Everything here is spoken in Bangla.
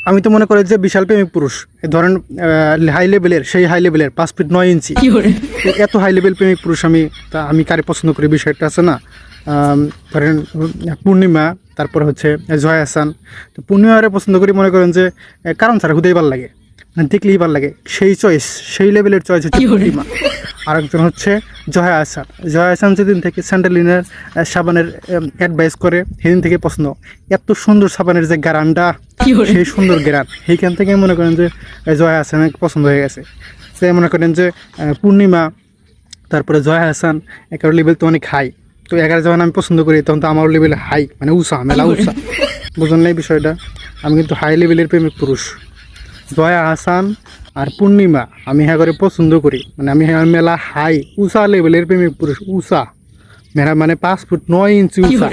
আমি তো মনে করি যে বিশাল প্রেমিক পুরুষ, ধরেন হাই লেভেলের, সেই হাই লেভেলের 5 ফিট 9 ইঞ্চি, এত হাই লেভেল প্রেমিক পুরুষ আমি কারে পছন্দ করি বিষয়টা আছে না। ধরেন পূর্ণিমা, তারপর হচ্ছে জয়া আহসান। তো পূর্ণিমারে পছন্দ করি মনে করেন যে কারণ ছাড়া হুদেই ভালো লাগে, মানে দেখলেই ভালো লাগে, সেই চয়েস, সেই লেভেলের চয়েস হচ্ছে পূর্ণিমা। আরেকজন হচ্ছে জয়া আহসান। জয়া আহসান যেদিন থেকে স্যান্ডেলিনের সাবানের অ্যাডভাইস করে সেদিন থেকে পছন্দ। এত সুন্দর সাবানের যে গ্যারান্ডা, সেই সুন্দর গ্যারান, সেইখান থেকে মনে করেন যে জয়া আহসান পছন্দ হয়ে গেছে। সে মনে করেন যে পূর্ণিমা, তারপরে জয়া আহসান একার লেভেল তো অনেক হাই। তো এগারো যখন আমি পছন্দ করি তখন তো আমার লেভেল হাই, মানে উষা, মেলা উষা, বুঝলেন না এই বিষয়টা। আমি কিন্তু হাই লেভেলের প্রেমিক পুরুষ। জয়া আহসান আর পূর্ণিমা আমি হ্যাঁ করে পছন্দ করি, মানে আমি হ্যাঁ মেলা হাই উষা লেভেলের প্রেমিক পুরুষ। উষা মেরা মানে 5 ফুট 9 ইঞ্চি উষা।